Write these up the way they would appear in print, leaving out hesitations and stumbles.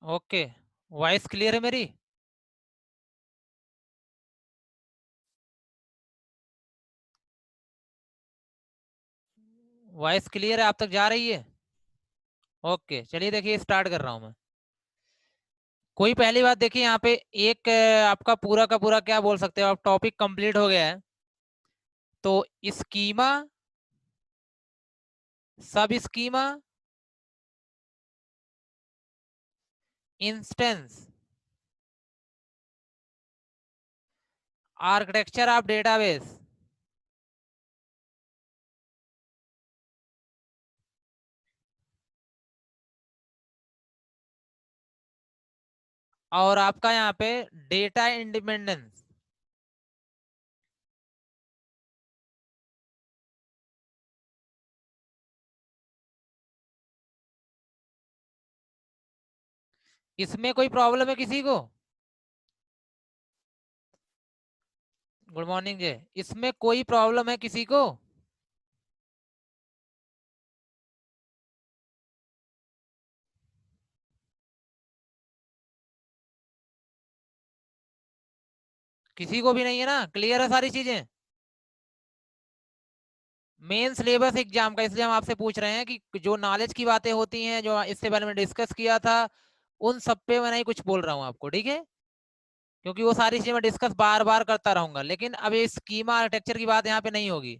Okay, voice clear है मेरी? Voice clear है, आप तक जा रही है? ओके, चलिए देखिए स्टार्ट कर रहा हूं मैं। कोई पहली बात देखिए यहाँ पे एक आपका पूरा का पूरा क्या बोल सकते हो आप, टॉपिक कंप्लीट हो गया है। तो स्कीमा, सब schema, instance, architecture of database, और आपका यहाँ पे डेटा इंडिपेंडेंस। इसमें कोई प्रॉब्लम है किसी को? गुड मॉर्निंग जी। इसमें कोई प्रॉब्लम है किसी को? किसी को भी नहीं है ना? क्लियर है सारी चीजें? मेन सिलेबस एग्जाम का, इसलिए हम आपसे पूछ रहे हैं कि जो नॉलेज की बातें होती हैं जो इससे पहले मैं डिस्कस किया था, उन सब पे मैं नहीं कुछ बोल रहा हूँ आपको, ठीक है? क्योंकि वो सारी चीजें मैं डिस्कस बार बार करता रहूंगा, लेकिन अब ये स्कीमा आर्किटेक्चर की बात यहाँ पे नहीं होगी।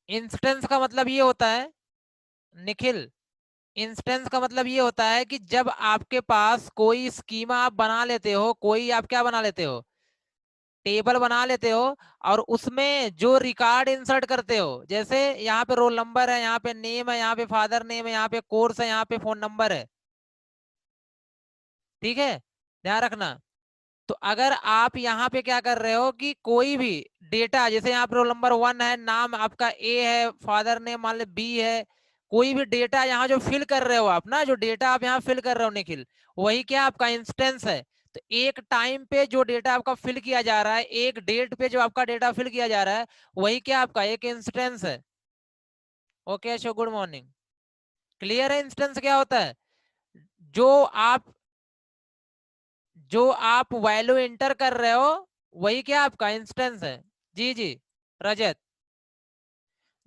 इंस्टेंस का मतलब ये होता है, निखिल, इंस्टेंस का मतलब ये होता है कि जब आपके पास कोई स्कीमा आप बना लेते हो, कोई आप क्या बना लेते हो, टेबल बना लेते हो, और उसमें जो रिकॉर्ड इंसर्ट करते हो, जैसे यहाँ पे रोल नंबर है, यहाँ पे नेम है, यहाँ पे फादर नेम है, यहाँ पे कोर्स है, यहाँ पे फोन नंबर है, ठीक है? ध्यान रखना। तो अगर आप यहाँ पे क्या कर रहे हो कि कोई भी डेटा, जैसे यहाँ पे रोल नंबर 1 है, नाम आपका ए है, फादर नेम मान लो बी है, कोई भी डेटा यहाँ जो फिल कर रहे हो आप ना, जो डेटा आप यहाँ फिल कर रहे हो निखिल, वही क्या आपका इंस्टेंस है। तो एक टाइम पे जो डेटा आपका फिल किया जा रहा है, एक डेट पे जो आपका डेटा फिल किया जा रहा है, वही क्या आपका एक इंस्टेंस है। Okay Ashok, good morning. Clear है इंस्टेंस क्या होता है? जो आप जो आप वैल्यू इंटर कर रहे हो, वही क्या आपका इंस्टेंस है। जी जी, रजत,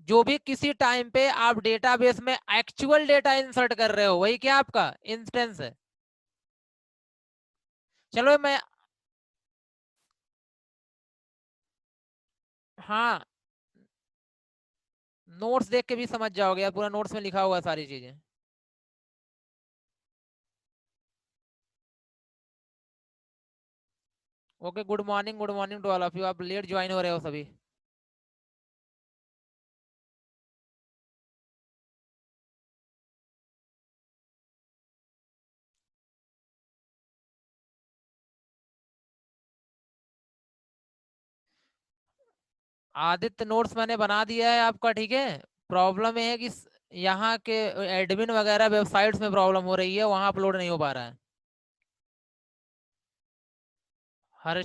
जो भी किसी टाइम पे आप डेटाबेस में एक्चुअल डेटा इंसर्ट कर रहे हो, वही क्या आपका इंस्टेंस है। चलो मैं, हाँ, नोट्स देख के भी समझ जाओगे यार, पूरा नोट्स में लिखा हुआ है सारी चीजें। Okay, good morning to all of you. आप लेट ज्वाइन हो रहे हो सभी। आदित्य, नोट्स मैंने बना दिया है आपका, ठीक है? प्रॉब्लम ये है कि यहाँ के एडमिन वगैरह वेबसाइट्स में प्रॉब्लम हो रही है, वहां अपलोड नहीं हो पा रहा है। हर,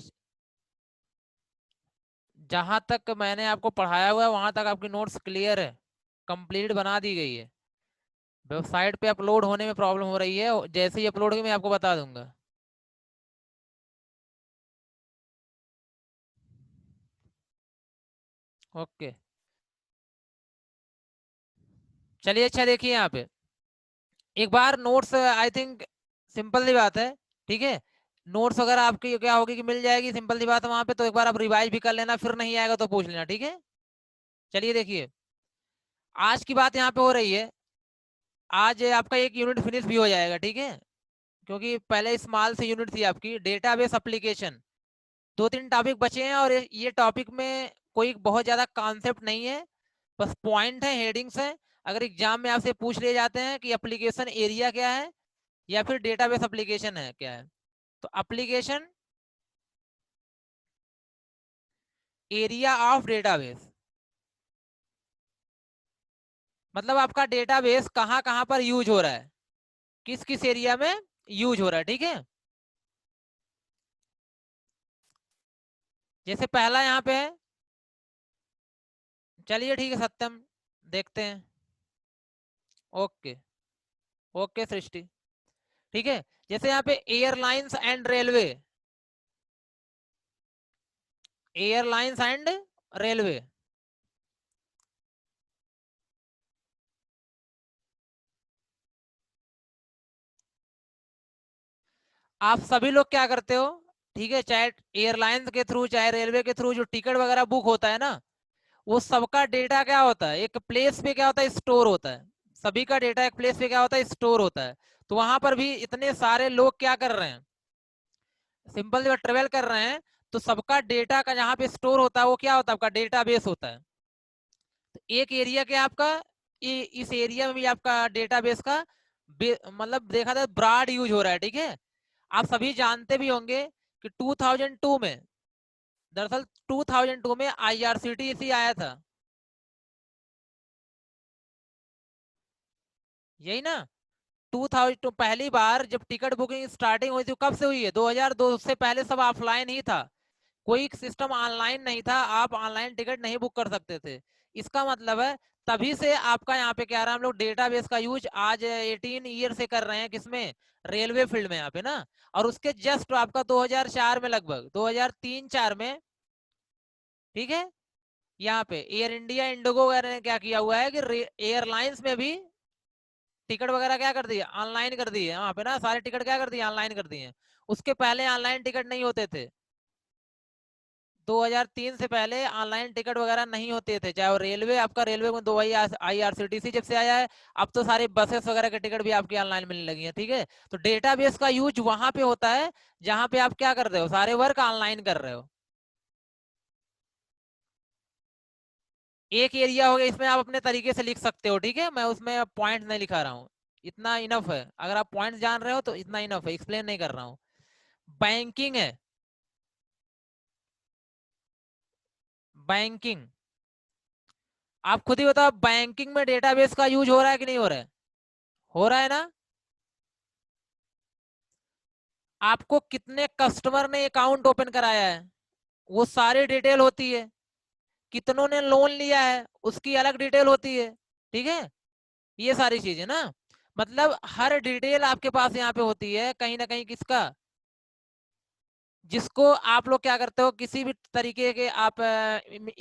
जहां तक मैंने आपको पढ़ाया हुआ है वहां तक आपकी नोट्स क्लियर है, कंप्लीट बना दी गई है। वेबसाइट पे अपलोड होने में प्रॉब्लम हो रही है, जैसे ही अपलोड होगी मैं आपको बता दूंगा। ओके, चलिए अच्छा देखिए यहाँ पे एक बार नोट्स, आई थिंक सिंपल सी बात है, ठीक है? नोट्स अगर आपकी क्या होगी कि मिल जाएगी, सिंपल सी बात है वहां पे, तो एक बार आप रिवाइज भी कर लेना, फिर नहीं आएगा तो पूछ लेना, ठीक है? चलिए देखिए, आज की बात यहाँ पे हो रही है। आज आपका एक यूनिट फिनिश भी हो जाएगा, ठीक है? क्योंकि पहले स्मॉल से यूनिट थी आपकी डेटाबेस एप्लीकेशन। दो तीन टॉपिक बचे हैं, और ये टॉपिक में कोई बहुत ज्यादा कॉन्सेप्ट नहीं है, बस पॉइंट है, हेडिंग्स है। अगर एग्जाम में आपसे पूछ लिए जाते हैं कि एप्लीकेशन एरिया क्या है, या फिर डेटाबेस एप्लीकेशन है क्या है, तो एप्लीकेशन एरिया ऑफ डेटाबेस, मतलब आपका डेटाबेस कहाँ कहाँ पर यूज हो रहा है, किस किस एरिया में यूज हो रहा है, ठीक है? जैसे पहला यहाँ पे है, चलिए ठीक है, सत्यम, देखते हैं। ओके। ओके सृष्टि। ठीक है, जैसे यहाँ पे airlines and railway, airlines and railway, आप सभी लोग क्या करते हो, ठीक है, चाहे एयरलाइंस के थ्रू चाहे रेलवे के थ्रू जो टिकट वगैरह बुक होता है ना, वो सबका डेटा क्या होता है, एक प्लेस पे क्या होता है, स्टोर होता है। सभी का डेटा एक प्लेस पे क्या होता है, स्टोर होता है। तो वहां पर भी इतने सारे लोग क्या कर रहे हैं, सिंपल जब ट्रेवल कर रहे हैं, तो सबका डेटा का जहाँ पे स्टोर होता है वो क्या होता है, आपका डेटा बेस होता है। तो एक एरिया के आपका, इस एरिया में भी आपका डेटाबेस का मतलब देखा जाए ब्रॉड यूज हो रहा है। ठीक है, आप सभी जानते भी होंगे कि 2002 में, दरअसल 2002 में आईआरसीटीसी आया था, यही ना। 2000 पहली बार जब टिकट बुकिंग स्टार्टिंग हुई थी, कब से हुई है, 2002 से पहले सब ऑफलाइन ही था, कोई सिस्टम ऑनलाइन नहीं था, आप ऑनलाइन टिकट नहीं बुक कर सकते थे। इसका मतलब है तभी से आपका यहाँ पे क्या रहा, हम लोग डेटाबेस का यूज आज 18 ईयर से कर रहे हैं, किसमें, रेलवे फील्ड में यहाँ पे ना। और उसके जस्ट आपका 2004 में, लगभग 2003-4 में, ठीक है, यहाँ पे एयर इंडिया इंडिगो वगैरह ने क्या किया हुआ है कि एयरलाइंस में भी टिकट वगैरह क्या कर दिए, ऑनलाइन कर दिए, वहां पे ना सारे टिकट क्या कर दिए, ऑनलाइन कर दिए। उसके पहले ऑनलाइन टिकट नहीं होते थे, 2003 से पहले ऑनलाइन टिकट वगैरह नहीं होते थे, चाहे वो रेलवे, आपका रेलवे में दो आईआरसीटीसी जब से आया है, अब तो सारी बसेस वगैरह के टिकट भी आपकी ऑनलाइन मिलने लगी है। ठीक है, तो डेटाबेस का यूज वहां पे होता है जहां पे आप क्या कर रहे हो, सारे वर्क ऑनलाइन कर रहे हो। एक एरिया हो गया, इसमें आप अपने तरीके से लिख सकते हो, ठीक है, मैं उसमें पॉइंट नहीं लिखा रहा हूँ, इतना इनफ है, अगर आप पॉइंट जान रहे हो तो इतना इनफ है, एक्सप्लेन नहीं कर रहा हूँ। बैंकिंग है, बैंकिंग, आप खुद ही बताओ, बैंकिंग में डेटाबेस का यूज हो रहा है कि नहीं हो रहा है, हो रहा है ना। आपको कितने कस्टमर ने अकाउंट ओपन कराया है, वो सारी डिटेल होती है, कितनों ने लोन लिया है उसकी अलग डिटेल होती है। ठीक है, ये सारी चीजें ना, मतलब हर डिटेल आपके पास यहाँ पे होती है कहीं ना कहीं, किसका, जिसको आप लोग क्या करते हो, किसी भी तरीके के आप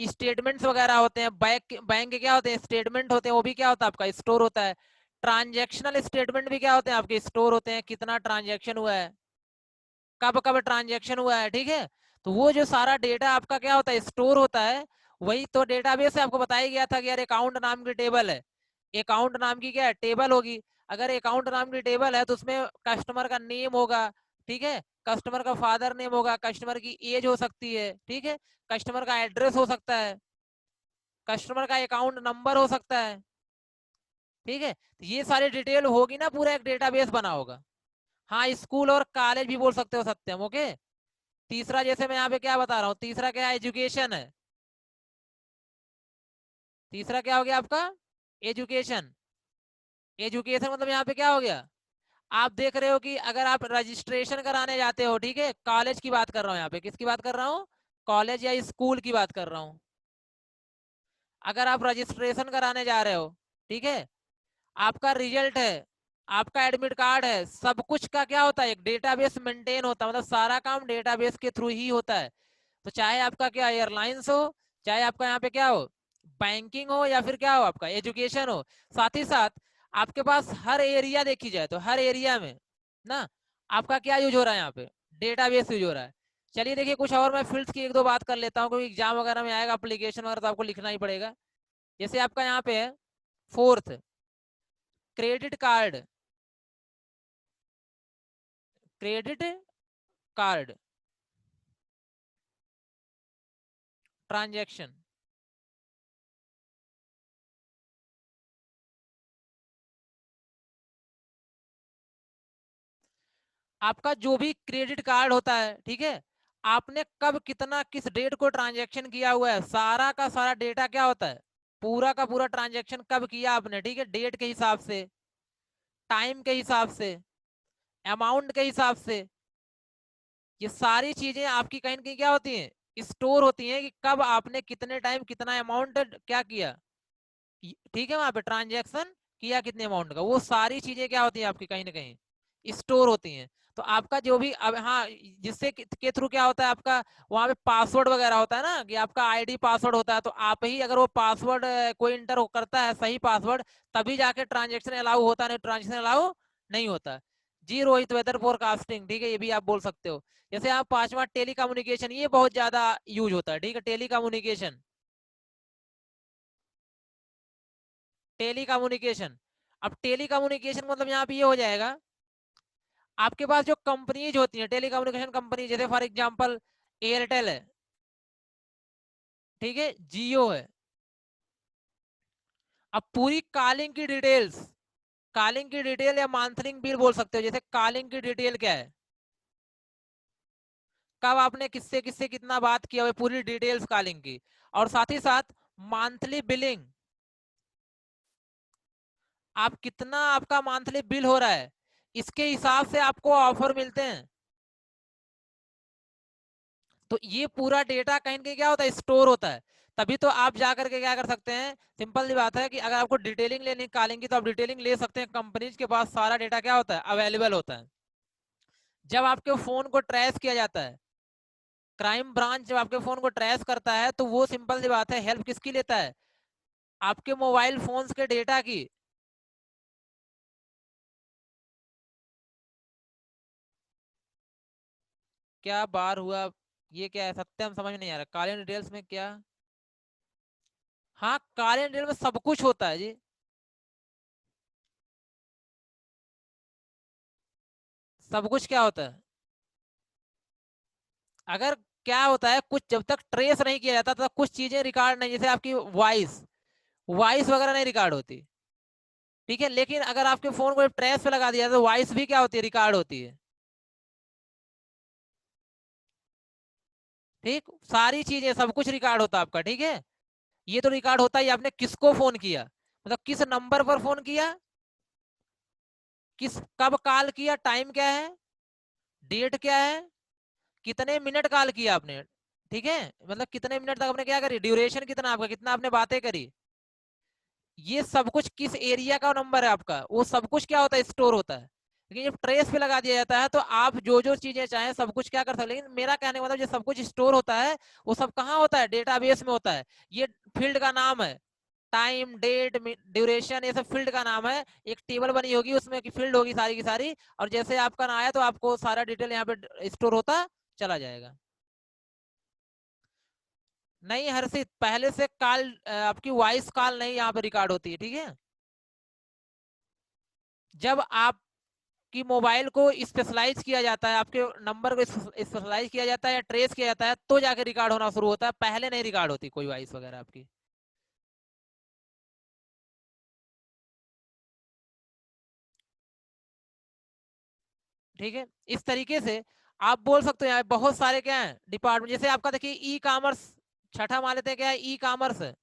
स्टेटमेंट्स वगैरह होते हैं, बैंक बैंक के क्या होते हैं, स्टेटमेंट होते हैं, वो भी क्या होता है आपका, स्टोर होता है। ट्रांजैक्शनल स्टेटमेंट भी क्या होते हैं आपके, स्टोर होते हैं, कितना ट्रांजैक्शन हुआ है, कब कब ट्रांजैक्शन हुआ है। ठीक है, तो वो जो सारा डेटा आपका क्या होता है, स्टोर होता है। वही तो डेटाबेस से आपको बताया गया था कि यार अकाउंट नाम की टेबल है, अकाउंट नाम की क्या है, टेबल होगी। अगर अकाउंट नाम की टेबल है तो उसमें कस्टमर का नेम होगा, ठीक है, कस्टमर का फादर नेम होगा, कस्टमर की एज हो सकती है, ठीक है, कस्टमर का एड्रेस हो सकता है, कस्टमर का अकाउंट नंबर हो सकता है। ठीक है, तो ये सारी डिटेल होगी ना, पूरा एक डेटाबेस बना होगा। हाँ, स्कूल और कॉलेज भी बोल सकते हो सत्यम, ओके। तीसरा जैसे मैं यहाँ पे क्या बता रहा हूँ, तीसरा क्या है, एजुकेशन है। तीसरा क्या हो गया आपका, एजुकेशन। एजुकेशन मतलब यहाँ पे क्या हो गया, आप देख रहे हो कि अगर आप रजिस्ट्रेशन कराने जाते हो, ठीक है, कॉलेज की बात कर रहा हूँ यहाँ पे, किसकी बात कर रहा हूँ, कॉलेज या स्कूल की बात कर रहा हूँ। अगर आप रजिस्ट्रेशन कराने जा रहे हो, ठीक है, आपका रिजल्ट है, आपका एडमिट कार्ड है, सब कुछ का क्या होता है, एक डेटाबेस मेंटेन होता है, मतलब सारा काम डेटाबेस के थ्रू ही होता है। तो चाहे आपका क्या एयरलाइंस हो, चाहे आपका यहाँ पे क्या हो, बैंकिंग हो, या फिर क्या हो आपका एजुकेशन हो, साथ ही साथ आपके पास हर एरिया देखी जाए तो हर एरिया में ना आपका क्या यूज हो रहा है, यहाँ पे डेटाबेस यूज हो रहा है। चलिए देखिए, कुछ और मैं फील्ड्स की एक दो बात कर लेता हूँ, क्योंकि एग्जाम वगैरह में आएगा, एप्लीकेशन वगैरह तो आपको लिखना ही पड़ेगा। जैसे आपका यहाँ पे है, fourth, credit card, credit card transaction. आपका जो भी क्रेडिट कार्ड होता है, ठीक है, आपने कब कितना किस डेट को ट्रांजैक्शन किया हुआ है, सारा का सारा डेटा क्या होता है, पूरा का पूरा ट्रांजैक्शन कब किया आपने, ठीक है, डेट के हिसाब से, टाइम के हिसाब से, अमाउंट के हिसाब से, ये सारी चीजें आपकी कहीं ना कहीं क्या होती हैं, स्टोर होती हैं कि कब आपने कितने टाइम कितना अमाउंट क्या किया। ठीक है, वहां पे ट्रांजेक्शन किया कितने अमाउंट का, वो सारी चीजें क्या होती है आपकी कहीं ना कहीं स्टोर होती हैं। तो आपका जो भी अब हाँ, जिससे के थ्रू क्या होता है आपका, वहां पे पासवर्ड वगैरह होता है ना, कि आपका आईडी पासवर्ड होता है, तो आप ही अगर वो पासवर्ड कोई इंटर करता है सही पासवर्ड, तभी जाके ट्रांजेक्शन अलाउ होता है, नहीं ट्रांजेक्शन अलाउ नहीं होता। जी रोहित, वेदर फोरकास्टिंग, ठीक है, ये भी आप बोल सकते हो। जैसे आप पांचवा टेली कम्युनिकेशन, ये बहुत ज्यादा यूज होता है, ठीक है, टेली कम्युनिकेशन। टेली कम्युनिकेशन, अब टेली कम्युनिकेशन मतलब यहाँ पे ये हो जाएगा, आपके पास जो कंपनीज होती हैं टेली कम्युनिकेशन कंपनी, जैसे फॉर एग्जांपल एयरटेल है, ठीक है, जियो है। अब पूरी कॉलिंग की डिटेल्स, कॉलिंग की डिटेल या मंथली बिल बोल सकते हो, जैसे कॉलिंग की डिटेल क्या है, कब आपने किससे किससे कितना बात किया हुआ, पूरी डिटेल्स कॉलिंग की। और साथ ही साथ मंथली बिलिंग, आप कितना आपका मंथली बिल हो रहा है, इसके हिसाब से आपको ऑफर मिलते हैं। तो ये पूरा डेटा कहीं ना कहीं क्या होता है, स्टोर होता है। तभी तो आप जा करके क्या कर सकते हैं, सिंपल सी बात है कि अगर आपको डिटेलिंग लेनी निकालेंगे तो आप डिटेलिंग ले सकते हैं, कंपनीज के पास सारा डेटा क्या होता है, अवेलेबल होता है। जब आपके फोन को ट्रेस किया जाता है, क्राइम ब्रांच जब आपके फोन को ट्रेस करता है, तो वो सिंपल सी बात है हेल्प किसकी लेता है, आपके मोबाइल फोन्स के डेटा की। क्या बार हुआ, ये क्या है, सत्यम समझ में नहीं आ रहा, कॉलिंग डिटेल्स में क्या। हाँ, कॉलिंग डिटेल में सब कुछ होता है जी, सब कुछ क्या होता है। अगर क्या होता है, कुछ जब तक ट्रेस नहीं किया जाता तब तक कुछ चीजें रिकॉर्ड नहीं, जैसे आपकी वॉइस, वॉइस वगैरह नहीं रिकॉर्ड होती, ठीक है, लेकिन अगर आपके फोन को ट्रेस पे लगा दिया तो वॉइस भी क्या होती है, रिकॉर्ड होती है। ठीक, सारी चीजें सब कुछ रिकॉर्ड होता है आपका, ठीक है। ये तो रिकॉर्ड होता ही, आपने किसको फोन किया, मतलब किस नंबर पर फोन किया, किस कब कॉल किया, टाइम क्या है, डेट क्या है, कितने मिनट कॉल किया आपने, ठीक है, मतलब कितने मिनट तक आपने क्या करी, ड्यूरेशन कितना आपका, कितना आपने बातें करी, ये सब कुछ किस एरिया का नंबर है आपका, वो सब कुछ क्या होता है, स्टोर होता है। लेकिन जब ट्रेस पे लगा दिया जाता है तो आप जो जो चीजें चाहें सब कुछ क्या कर सकते हैं, लेकिन मेरा कहने का मतलब जो सब कुछ स्टोर होता है, वो सब कहाँ होता है, डेटाबेस में होता है। ये फील्ड का नाम है, टाइम डेट ड्यूरेशन, ये सब फील्ड का नाम है। एक टेबल बनी होगी, उसमें की फील्ड होगी सारी की सारी, और जैसे आपका ना आया तो आपको सारा डिटेल यहाँ पे स्टोर होता चला जाएगा। नहीं हर्षित, पहले से कॉल आपकी वॉइस कॉल नहीं यहाँ पे रिकॉर्ड होती है, ठीक है। जब आपकी मोबाइल को स्पेशलाइज किया जाता है, आपके नंबर को स्पेशलाइज किया जाता है या ट्रेस किया जाता है, तो जाके रिकॉर्ड होना शुरू होता है, पहले नहीं रिकॉर्ड होती कोई वॉइस वगैरह आपकी। ठीक है, इस तरीके से आप बोल सकते हैं, बहुत सारे क्या है डिपार्टमेंट, जैसे आपका देखिए ई कॉमर्स, छठा मान लेते हैं, क्या है, ई कॉमर्स है।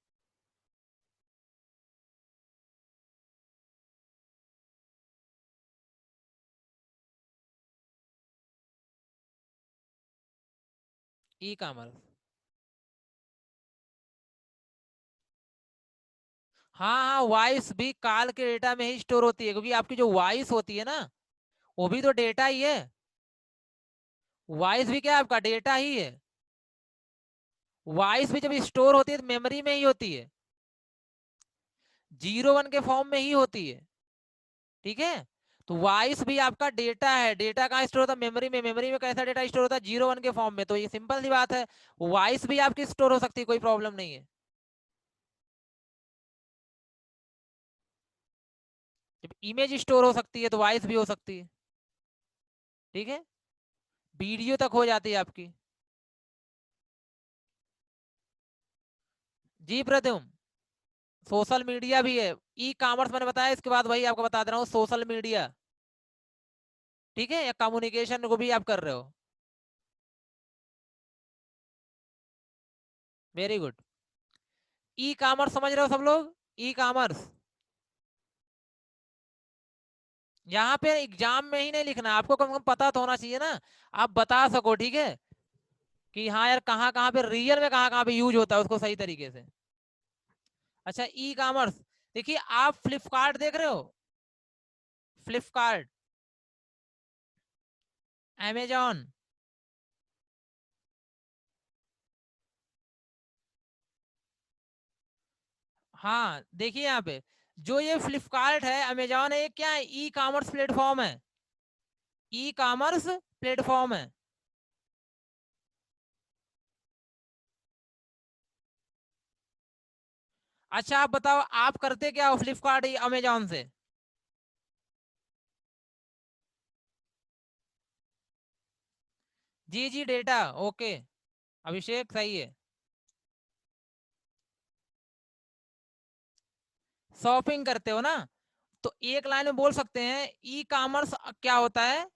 ई कॉमर्स, हाँ हाँ, वॉइस भी कॉल के डेटा में ही स्टोर होती है, क्योंकि आपकी जो वॉइस होती है ना, वो भी तो डेटा ही है। वॉइस भी क्या है, आपका डेटा ही है। वॉइस भी जब स्टोर होती है तो मेमोरी में ही होती है, 01 के फॉर्म में ही होती है, ठीक है। तो वॉइस भी आपका डेटा है, डेटा कहाँ स्टोर होता है, मेमोरी में। मेमोरी में कैसा डेटा स्टोर होता है, 01 के फॉर्म में। तो ये सिंपल सी बात है, वॉइस भी आपकी स्टोर हो सकती है, कोई प्रॉब्लम नहीं है। जब इमेज स्टोर हो सकती है तो वॉइस भी हो सकती है, ठीक है, वीडियो तक हो जाती है आपकी। जी प्रद्युम, सोशल मीडिया भी है, ई कॉमर्स मैंने बताया, इसके बाद वही आपको बता दे रहा हूँ, सोशल मीडिया, ठीक है, या कम्युनिकेशन को भी आप कर रहे हो। Very good. ई कॉमर्स समझ रहे हो सब लोग, ई कॉमर्स। यहाँ पे एग्जाम में ही नहीं लिखना, आपको कम से कम पता तो होना चाहिए ना, आप बता सको, ठीक है, कि हाँ यार कहाँ कहाँ पे रियल में कहाँ कहाँ पे यूज होता है उसको सही तरीके से। अच्छा, ई कॉमर्स, देखिए आप फ्लिपकार्ट देख रहे हो, फ्लिपकार्ट, अमेजॉन, हाँ देखिए यहाँ पे जो ये फ्लिपकार्ट है, अमेजॉन है, ये क्या है, ई कॉमर्स प्लेटफॉर्म है, ई कॉमर्स प्लेटफॉर्म है। अच्छा आप बताओ आप करते क्या हो फ्लिपकार्ट अमेजॉन से? जी जी डेटा, ओके, अभिषेक सही है। शॉपिंग करते हो ना, तो एक लाइन में बोल सकते हैं ई कॉमर्स क्या होता है।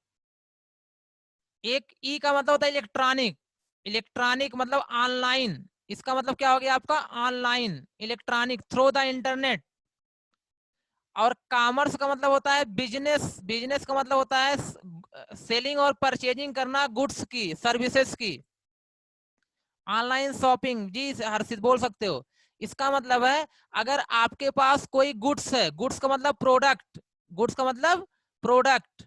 एक ई का मतलब होता है इलेक्ट्रॉनिक, इलेक्ट्रॉनिक मतलब ऑनलाइन, इसका मतलब क्या हो गया आपका, online electronic through the internet. और कॉमर्स का मतलब होता है बिजनेस, बिजनेस का मतलब होता है सेलिंग और परचेजिंग करना गुड्स की, सर्विसेज की, ऑनलाइन शॉपिंग। जी हर्षित बोल सकते हो। इसका मतलब है अगर आपके पास कोई गुड्स है, गुड्स का मतलब प्रोडक्ट, गुड्स का मतलब प्रोडक्ट,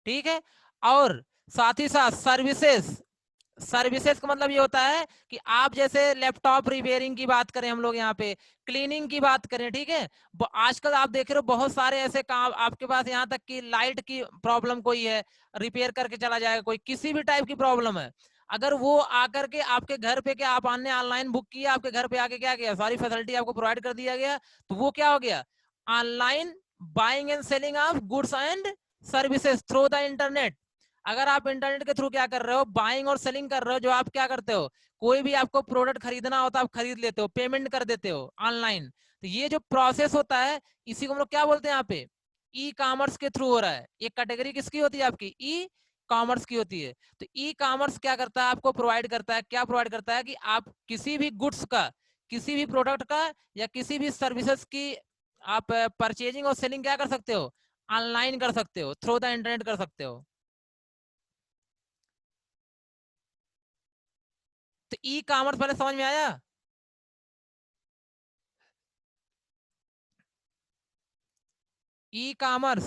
ठीक है, और साथ ही साथ सर्विसेज, सर्विसेज का मतलब ये होता है कि आप जैसे लैपटॉप रिपेयरिंग की बात करें हम लोग यहाँ पे, क्लीनिंग की बात करें, ठीक है, आजकल आप देख रहे हो बहुत सारे ऐसे काम आपके पास, यहाँ तक कि लाइट की प्रॉब्लम कोई है, रिपेयर करके चला जाएगा, कोई किसी भी टाइप की प्रॉब्लम है, अगर वो आकर के आपके घर पे, क्या आप आपने ऑनलाइन बुक किया, आपके घर पे आके क्या किया, सारी फैसिलिटी आपको प्रोवाइड कर दिया गया, तो वो क्या हो गया, online buying and selling of goods and services through the internet. अगर आप इंटरनेट के थ्रू क्या कर रहे हो, बाइंग और सेलिंग कर रहे हो, जो आप क्या करते हो, कोई भी आपको प्रोडक्ट खरीदना होता है आप खरीद लेते हो, पेमेंट कर देते हो ऑनलाइन, तो ये जो प्रोसेस होता है इसी को हम लोग क्या बोलते हैं यहाँ पे, ई कॉमर्स के थ्रू हो रहा है। एक कैटेगरी किसकी होती है आपकी, ई कॉमर्स की होती है। तो ई कॉमर्स क्या करता है, आपको प्रोवाइड करता है, क्या प्रोवाइड करता है कि आप किसी भी गुड्स का, किसी भी प्रोडक्ट का, या किसी भी सर्विसेज की आप परचेजिंग और सेलिंग क्या कर सकते हो, ऑनलाइन कर सकते हो, थ्रू द इंटरनेट कर सकते हो। तो ई कॉमर्स पहले समझ में आया। ई कॉमर्स,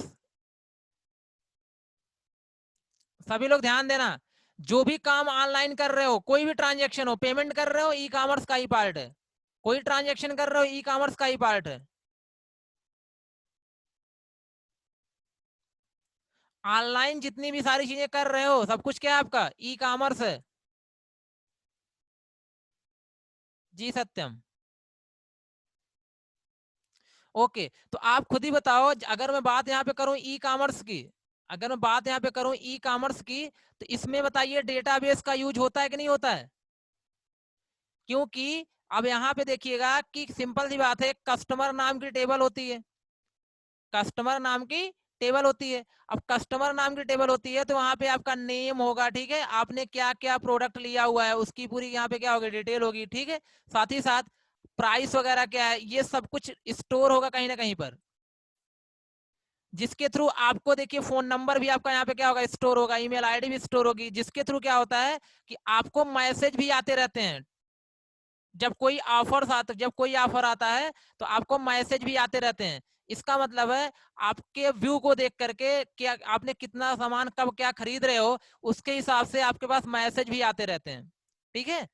सभी लोग ध्यान देना, जो भी काम ऑनलाइन कर रहे हो, कोई भी ट्रांजेक्शन हो, पेमेंट कर रहे हो, ई कॉमर्स का ही पार्ट है, कोई ट्रांजेक्शन कर रहे हो, ई कॉमर्स का ही पार्ट है। ऑनलाइन जितनी भी सारी चीजें कर रहे हो सब कुछ क्या है आपका, ई कॉमर्स है। जी सत्यम, ओके, तो आप खुद ही बताओ, अगर मैं बात यहाँ पे करूँ ई कॉमर्स की, अगर मैं बात यहाँ पे करूँ ई कॉमर्स की, तो इसमें बताइए डेटाबेस का यूज होता है कि नहीं होता है? क्योंकि अब यहाँ पे देखिएगा कि सिंपल सी बात है, कस्टमर नाम की टेबल होती है, कस्टमर नाम की टेबल होती है। अब कस्टमर नाम की टेबल होती है तो वहां पे आपका नेम होगा, ठीक है, आपने क्या क्या प्रोडक्ट लिया हुआ है उसकी पूरी यहाँ पे क्या होगी, डिटेल होगी, ठीक है, साथ ही साथ प्राइस वगैरह क्या है, ये सब कुछ स्टोर होगा कहीं ना कहीं पर, जिसके थ्रू आपको देखिए फोन नंबर भी आपका यहाँ पे क्या होगा, स्टोर होगा, ईमेल आईडी भी स्टोर होगी, जिसके थ्रू क्या होता है कि आपको मैसेज भी आते रहते हैं, जब कोई ऑफर आता है तो आपको मैसेज भी आते रहते हैं। इसका मतलब है आपके व्यू को देख करके, क्या आपने कितना सामान कब क्या खरीद रहे हो, उसके हिसाब से आपके पास मैसेज भी आते रहते हैं, ठीक है।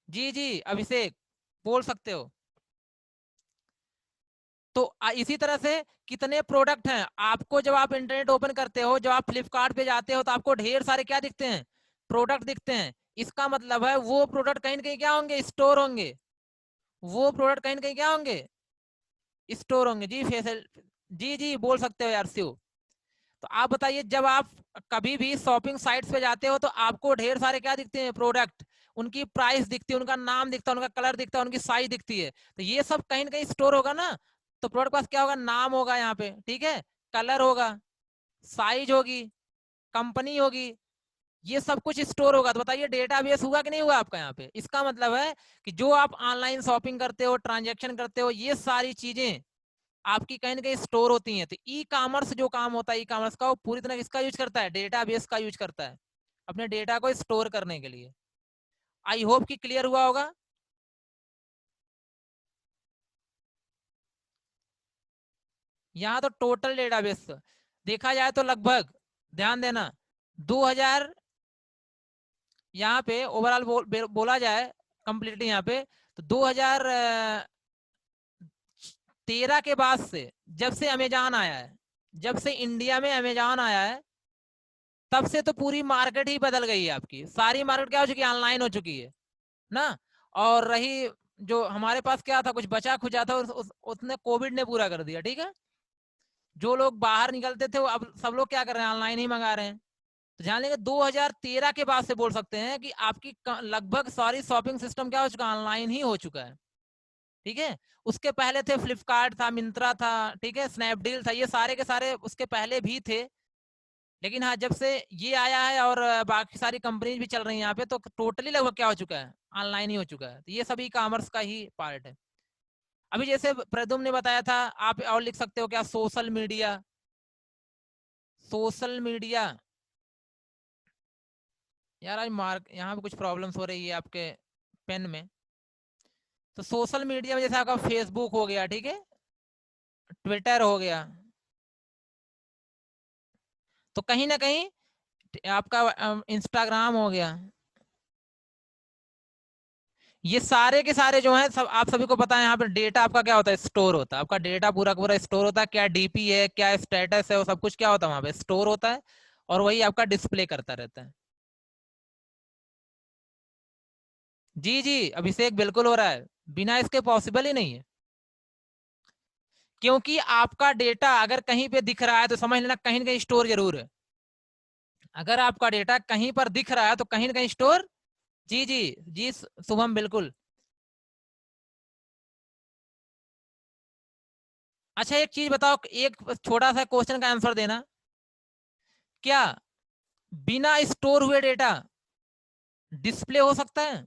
जी जी अभिषेक बोल सकते हो। तो इसी तरह से कितने प्रोडक्ट हैं आपको, जब आप इंटरनेट ओपन करते हो, जब आप फ्लिपकार्ट पे जाते हो तो आपको ढेर सारे क्या दिखते हैं, प्रोडक्ट दिखते हैं। इसका मतलब है वो प्रोडक्ट कहीं ना कहीं क्या होंगे, स्टोर होंगे, वो प्रोडक्ट कहीं ना कहीं क्या होंगे, स्टोर होंगे। जी फैसल, जी जी बोल सकते हो यार शिव। तो आप बताइए, जब आप कभी भी शॉपिंग साइट्स पे जाते हो तो आपको ढेर सारे क्या दिखते हैं, प्रोडक्ट, उनकी प्राइस दिखती है, उनका नाम दिखता है, उनका कलर दिखता है, उनकी साइज दिखती है, तो ये सब कहीं ना कहीं स्टोर होगा ना। तो प्रोडक्ट पास क्या होगा, नाम होगा यहाँ पे, ठीक है, कलर होगा, साइज होगी, कंपनी होगी, ये सब कुछ स्टोर होगा। तो बताइए डेटाबेस हुआ कि नहीं हुआ आपका यहाँ पे। इसका मतलब है कि जो आप ऑनलाइन शॉपिंग करते हो, ट्रांजेक्शन करते हो, ये सारी चीजें आपकी कहीं ना कहीं स्टोर होती हैं। तो ई कॉमर्स जो काम होता है, ई कॉमर्स का, वो पूरी तरह किसका यूज करता है, डेटाबेस का यूज करता है अपने डेटा को स्टोर करने के लिए। आई होप कि क्लियर हुआ होगा। यहाँ तो टोटल डेटाबेस देखा जाए तो लगभग, ध्यान देना, 2000, यहाँ पे ओवरऑल बोला जाए कंप्लीटली यहाँ पे, तो 2013 के बाद से, जब से अमेजॉन आया है, जब से इंडिया में अमेजॉन आया है, तब से तो पूरी मार्केट ही बदल गई है आपकी। सारी मार्केट क्या हो चुकी है, ऑनलाइन हो चुकी है ना। और रही जो हमारे पास क्या था, कुछ बचा खुचा था, उसने कोविड ने पूरा कर दिया, ठीक है। जो लोग बाहर निकलते थे वो अब सब लोग क्या कर रहे हैं, ऑनलाइन ही मंगा रहे हैं। तो ध्यान लेंगे 2013 के बाद से बोल सकते हैं कि आपकी लगभग सारी शॉपिंग सिस्टम क्या हो चुका, ऑनलाइन ही हो चुका है, ठीक है। उसके पहले थे फ्लिपकार्ट था, मिंत्रा था, ठीक है, स्नैपडील था, ये सारे के सारे उसके पहले भी थे। लेकिन हाँ, जब से ये आया है और बाकी सारी कंपनीज भी चल रही हैं यहाँ पे, तो टोटली लगभग क्या हो चुका है, ऑनलाइन ही हो चुका है। तो ये सभी कॉमर्स का ही पार्ट है। अभी जैसे प्रदुम ने बताया था, आप और लिख सकते हो क्या, सोशल मीडिया। सोशल मीडिया, यार आज मार्क यहाँ पे कुछ प्रॉब्लम्स हो रही है आपके पेन में। तो सोशल मीडिया में जैसे आपका फेसबुक हो गया, ठीक है, ट्विटर हो गया, तो कहीं ना कहीं आपका इंस्टाग्राम हो गया, ये सारे के सारे जो हैं सब, आप सभी को पता है यहाँ पे डेटा आपका क्या होता है, स्टोर होता है। आपका डेटा पूरा का पूरा स्टोर होता है, क्या डीपी है, क्या स्टेटस है, वो सब कुछ क्या होता है वहां पे स्टोर होता है, और वही आपका डिस्प्ले करता रहता है। जी जी अभिषेक, बिल्कुल हो रहा है, बिना इसके पॉसिबल ही नहीं है। क्योंकि आपका डेटा अगर कहीं पे दिख रहा है तो समझ लेना कहीं ना कहीं स्टोर जरूर है। अगर आपका डेटा कहीं पर दिख रहा है तो कहीं ना कहीं स्टोर। जी जी जी शुभम, बिल्कुल। अच्छा एक चीज बताओ, एक छोटा सा क्वेश्चन का आंसर देना, क्या बिना स्टोर हुए डेटा डिस्प्ले हो सकता है?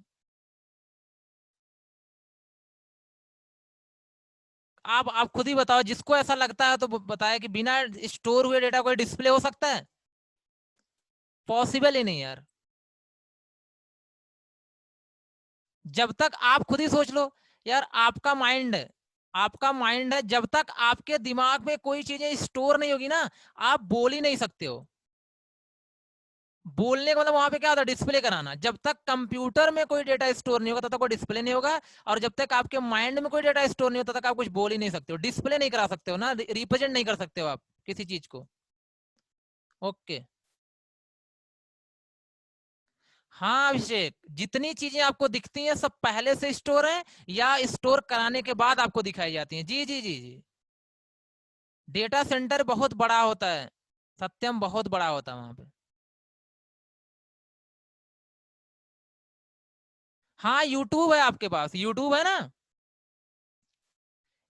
आप खुद ही बताओ, जिसको ऐसा लगता है तो बताए कि बिना स्टोर हुए डेटा कोई डिस्प्ले हो सकता है? पॉसिबल ही नहीं यार। जब तक आप खुद ही सोच लो, यार आपका माइंड है, आपका माइंड है, जब तक आपके दिमाग में कोई चीजें स्टोर नहीं होगी ना, आप बोल ही नहीं सकते हो। बोलने का मतलब वहां पे क्या होता है, डिस्प्ले कराना। जब तक कंप्यूटर में कोई डेटा स्टोर नहीं होगा तब तक कोई डिस्प्ले नहीं होगा, और जब तक आपके माइंड में कोई डेटा स्टोर नहीं होता तब तक आप कुछ बोल ही नहीं सकते हो, डिस्प्ले नहीं करा सकते हो ना, रिप्रेजेंट नहीं कर सकते हो आप किसी चीज को। ओके। हाँ अभिषेक, जितनी चीजें आपको दिखती हैं सब पहले से स्टोर है या स्टोर कराने के बाद आपको दिखाई जाती हैं। जी जी जी जी। डेटा सेंटर बहुत बड़ा होता है, सत्यम, बहुत बड़ा होता है वहां पे। हाँ यूट्यूब है आपके पास, यूट्यूब है ना।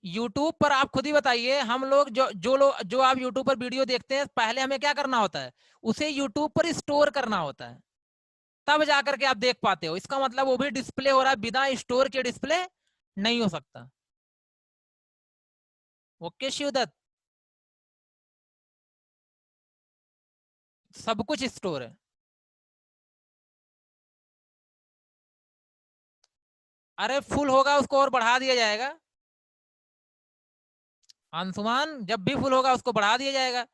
यूट्यूब पर आप खुद ही बताइए, हम लोग जो आप यूट्यूब पर वीडियो देखते हैं, पहले हमें क्या करना होता है, उसे यूट्यूब पर स्टोर करना होता है, तब जाकर के आप देख पाते हो। इसका मतलब वो भी डिस्प्ले हो रहा है, बिना स्टोर के डिस्प्ले नहीं हो सकता। ओके शिवदत्त, सब कुछ स्टोर है। अरे फुल होगा उसको और बढ़ा दिया जाएगा, अंशुमान, जब भी फुल होगा उसको बढ़ा दिया जाएगा।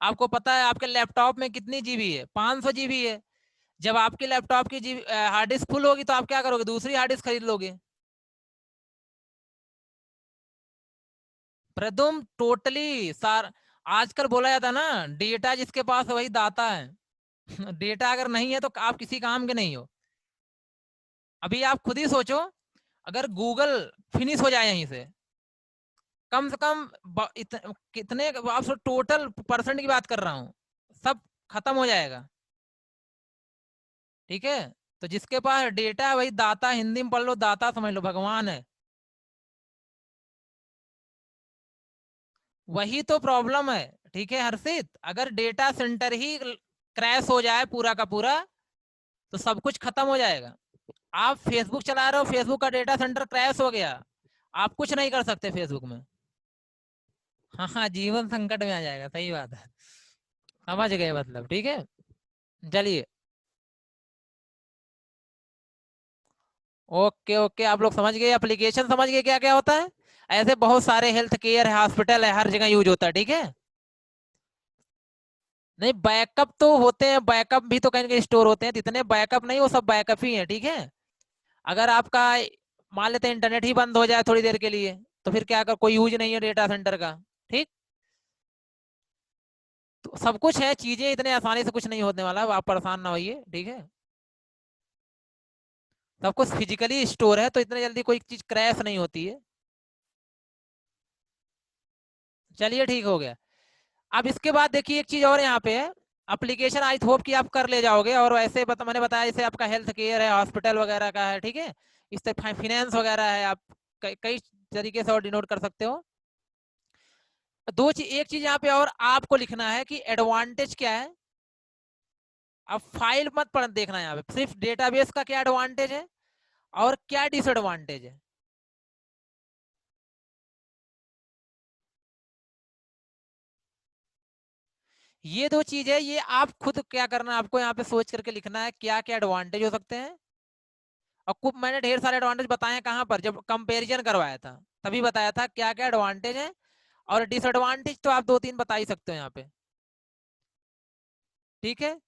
आपको पता है आपके लैपटॉप में कितनी जीबी है, 500 जीबी है। जब आपके लैपटॉप की जीबी हार्ड डिस्क फुल होगी तो आप क्या करोगे, दूसरी हार्ड डिस्क खरीद लोगे। प्रदुम टोटली सार, आजकल बोला जाता है ना, डेटा जिसके पास है वही दाता है। डेटा अगर नहीं है तो आप किसी काम के नहीं हो। अभी आप खुद ही सोचो, अगर गूगल फिनिश हो जाए यहीं से, कम से कम कितने, आप टोटल परसेंट की बात कर रहा हूँ, सब खत्म हो जाएगा, ठीक है। तो जिसके पास डेटा है वही दाता, हिंदी में पढ़ लो, दाता समझ लो, भगवान है। वही तो प्रॉब्लम है, ठीक है हर्षित, अगर डेटा सेंटर ही क्रैश हो जाए पूरा का पूरा, तो सब कुछ खत्म हो जाएगा। आप फेसबुक चला रहे हो, फेसबुक का डेटा सेंटर क्रैश हो गया, आप कुछ नहीं कर सकते फेसबुक में। हाँ हाँ, जीवन संकट में आ जाएगा, सही बात है। समझ गए मतलब, ठीक है। चलिए, ओके ओके, आप लोग समझ गए, एप्लीकेशन समझ गए क्या क्या होता है। ऐसे बहुत सारे हेल्थ केयर है, हॉस्पिटल है, हर जगह यूज होता है, ठीक है। नहीं, बैकअप तो होते हैं, बैकअप भी तो कहीं कहीं स्टोर होते हैं, जितने बैकअप नहीं वो सब बैकअप ही है, ठीक है। अगर आपका मान लेते हैं इंटरनेट ही बंद हो जाए थोड़ी देर के लिए, तो फिर क्या कर, कोई यूज नहीं है डेटा सेंटर का, ठीक। तो सब कुछ है, चीजें इतने आसानी से कुछ नहीं होने वाला, आप परेशान ना होइए, ठीक है। सब कुछ फिजिकली स्टोर है, तो इतने जल्दी कोई चीज क्रैश नहीं होती है। चलिए ठीक हो गया। अब इसके बाद देखिए एक चीज और यहाँ पे है, एप्लीकेशन आई होप कि आप कर ले जाओगे, और वैसे मैंने बताया जैसे आपका हेल्थ केयर है, हॉस्पिटल वगैरह का है, ठीक है। इस तरह फाइनेंस वगैरह है, आप कई तरीके से और डिनोट कर सकते हो। एक चीज यहाँ पे और आपको लिखना है कि एडवांटेज क्या है। अब फाइल मत पढ़ देखना, यहाँ पे सिर्फ डेटाबेस का क्या एडवांटेज है और क्या डिसएडवांटेज है। ये दो चीज है, ये आप खुद क्या करना, आपको यहाँ पे सोच करके लिखना है क्या क्या एडवांटेज हो सकते हैं। और खूब मैंने ढेर सारे एडवांटेज बताए हैं, कहाँ पर, जब कंपैरिजन करवाया था तभी बताया था क्या क्या एडवांटेज है। और डिसएडवांटेज तो आप दो तीन बता ही सकते हो यहाँ पे, ठीक है।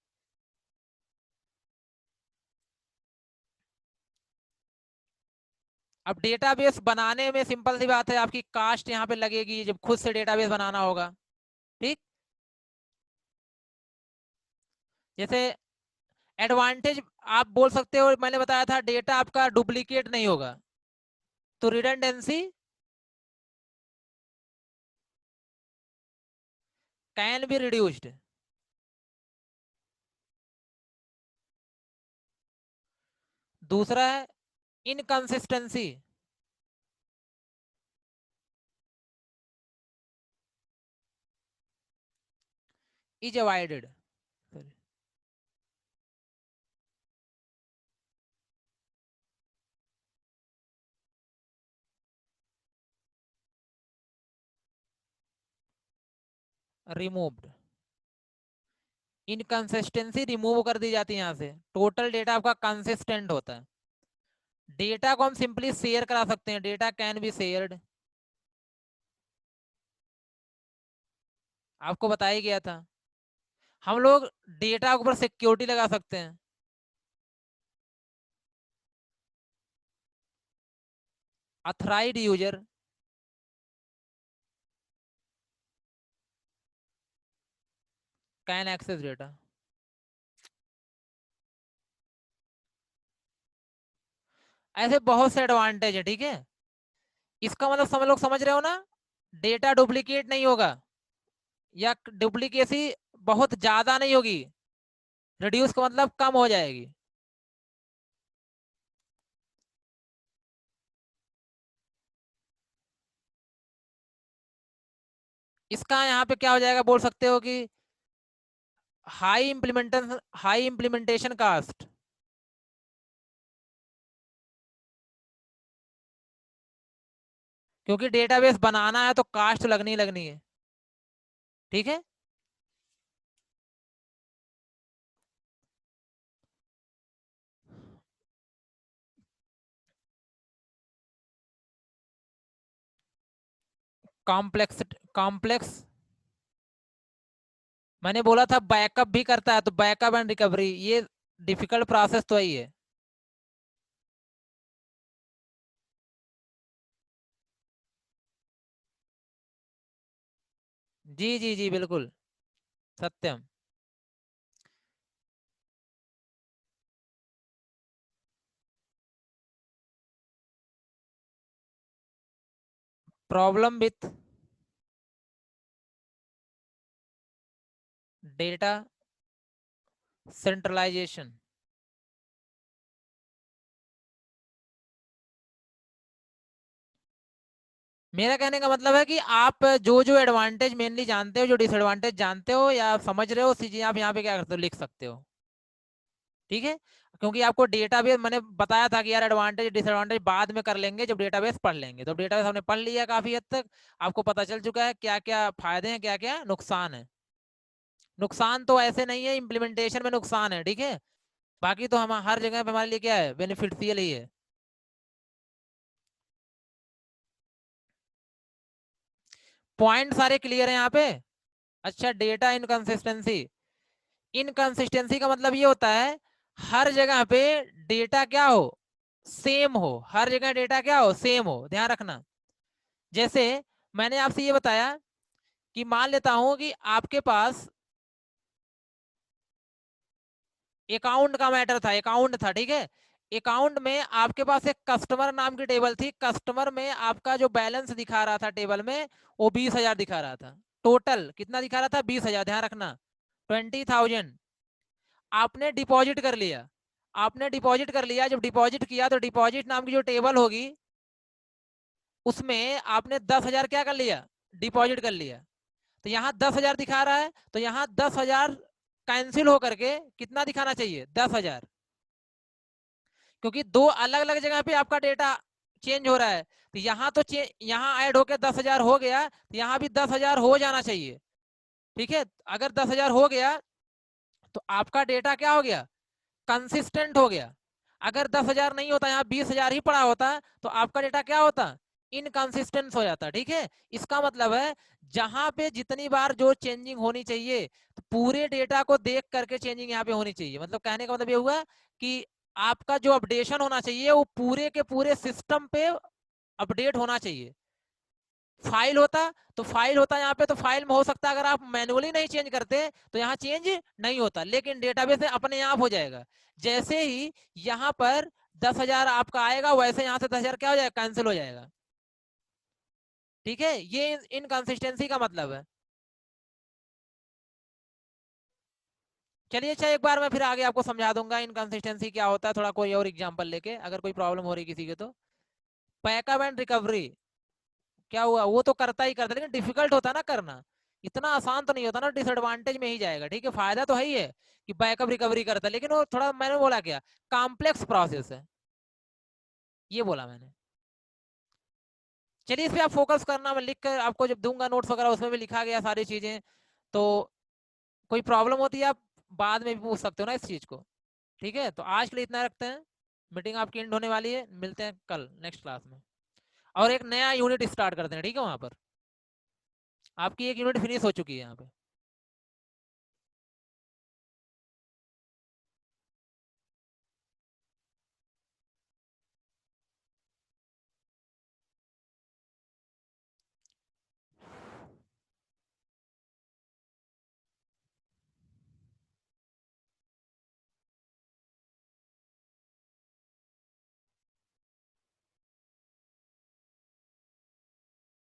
अब डेटाबेस बनाने में सिंपल सी बात है, आपकी कास्ट यहाँ पे लगेगी जब खुद से डेटाबेस बनाना होगा, ठीक। जैसे एडवांटेज आप बोल सकते हो, मैंने बताया था डेटा आपका डुप्लीकेट नहीं होगा, तो रिडंडेंसी कैन बी रिड्यूस्ड। दूसरा है inconsistency is avoided. Removed, inconsistency remove कर दी जाती है यहाँ से, टोटल डेटा आपका कंसिस्टेंट होता है। डेटा को हम सिंपली शेयर करा सकते हैं, डेटा कैन बी शेयर्ड, आपको बताया गया था। हम लोग डेटा के ऊपर सिक्योरिटी लगा सकते हैं। अथराइज्ड यूजर कैन एक्सेस डेटा। ऐसे बहुत से एडवांटेज है, ठीक है। इसका मतलब सब लोग समझ रहे हो ना, डेटा डुप्लीकेट नहीं होगा, या डुप्लीकेसी बहुत ज्यादा नहीं होगी, रिड्यूस का मतलब कम हो जाएगी। इसका यहाँ पे क्या हो जाएगा, बोल सकते हो कि हाई इम्प्लीमेंटेशन कास्ट, क्योंकि डेटाबेस बनाना है तो कास्ट लगनी ही लगनी है, ठीक है। कॉम्प्लेक्स मैंने बोला था बैकअप भी करता है, तो बैकअप एंड रिकवरी ये डिफिकल्ट प्रोसेस तो ही है। जी जी जी बिल्कुल, Satyam. Problem with data centralization. मेरा कहने का मतलब है कि आप जो जो एडवांटेज मेनली जानते हो, जो डिसएडवांटेज जानते हो या समझ रहे हो, चीजें आप यहाँ पे क्या करते हो, लिख सकते हो, ठीक है। क्योंकि आपको डेटाबेस मैंने बताया था कि यार एडवांटेज डिसएडवांटेज बाद में कर लेंगे जब डेटाबेस पढ़ लेंगे, तो डेटाबेस हमने पढ़ लिया काफी हद तक, आपको पता चल चुका है क्या क्या फायदे हैं क्या क्या नुकसान है। नुकसान तो ऐसे नहीं है, इम्प्लीमेंटेशन में नुकसान है, ठीक है। बाकी तो हम हर जगह पे हमारे लिए क्या है, बेनिफिशियल ही है। पॉइंट सारे क्लियर है यहाँ पे? अच्छा, डेटा इनकंसिस्टेंसी। इनकंसिस्टेंसी का मतलब ये होता है हर जगह पे डेटा क्या हो, सेम हो, हर जगह डेटा क्या हो, सेम हो, ध्यान रखना। जैसे मैंने आपसे ये बताया कि मान लेता हूं कि आपके पास अकाउंट का मैटर था, अकाउंट था, ठीक है। अकाउंट में आपके पास एक कस्टमर नाम की टेबल थी, कस्टमर में आपका जो बैलेंस दिखा रहा था टेबल में वो 20,000 दिखा रहा था। टोटल कितना दिखा रहा था? 20,000, ध्यान रखना, 20,000। आपने डिपॉजिट कर लिया, आपने डिपॉजिट कर लिया। जब डिपॉजिट किया तो डिपॉजिट नाम की जो टेबल होगी उसमें आपने 10,000 क्या कर लिया, डिपॉजिट कर लिया। तो यहाँ 10,000 दिखा रहा है, तो यहाँ 10,000 कैंसिल होकर के कितना दिखाना चाहिए, 10,000, क्योंकि दो अलग अलग जगह पे आपका डेटा चेंज हो रहा है। तो यहाँ तो यहाँ ऐड होकर 10,000 हो गया, तो यहाँ भी 10,000 हो जाना चाहिए, ठीक है। अगर 10,000 हो गया तो आपका डेटा क्या हो गया, कंसिस्टेंट हो गया। अगर 10,000 नहीं होता, यहाँ 20,000 ही पड़ा होता, तो आपका डेटा क्या होता, इनकंसिस्टेंट हो जाता, ठीक है। इसका मतलब है जहां पे जितनी बार जो चेंजिंग होनी चाहिए तो पूरे डेटा को देख करके चेंजिंग यहाँ पे होनी चाहिए। मतलब कहने का मतलब ये हुआ कि आपका जो अपडेशन होना चाहिए वो पूरे के पूरे सिस्टम पे अपडेट होना चाहिए। फाइल होता तो फाइल होता यहाँ पे, तो फाइल में हो सकता है अगर आप मैनुअली नहीं चेंज करते तो यहाँ चेंज नहीं होता, लेकिन डेटाबेस में अपने आप हो जाएगा। जैसे ही यहाँ पर 10,000 आपका आएगा वैसे यहाँ से 10,000 क्या हो जाएगा, कैंसिल हो जाएगा, ठीक है। ये इनकंसिस्टेंसी का मतलब है। चलिए अच्छा, एक बार मैं फिर आगे आपको समझा दूंगा इनकंसिस्टेंसी क्या होता है, थोड़ा कोई और एग्जांपल लेके, अगर कोई प्रॉब्लम हो रही किसी के तो। बैकअप एंड रिकवरी क्या हुआ, वो तो करता ही करता, लेकिन डिफिकल्ट होता है ना करना, इतना आसान तो नहीं होता ना, डिसएडवांटेज में ही जाएगा, ठीक है। फायदा तो है ही है कि बैकअप रिकवरी करता है, लेकिन वो थोड़ा, मैंने बोला क्या, कॉम्प्लेक्स प्रोसेस है, ये बोला मैंने। चलिए इस पे आप फोकस करना, मैं लिख कर आपको जब दूंगा नोट्स वगैरह उसमें भी लिखा गया सारी चीजें। तो कोई प्रॉब्लम होती है आप बाद में भी पूछ सकते हो ना इस चीज को, ठीक है। तो आज के लिए इतना रखते हैं, मीटिंग आपकी एंड होने वाली है, मिलते हैं कल नेक्स्ट क्लास में, और एक नया यूनिट स्टार्ट करते हैं, ठीक है। वहां पर आपकी एक यूनिट फिनिश हो चुकी है यहाँ पे।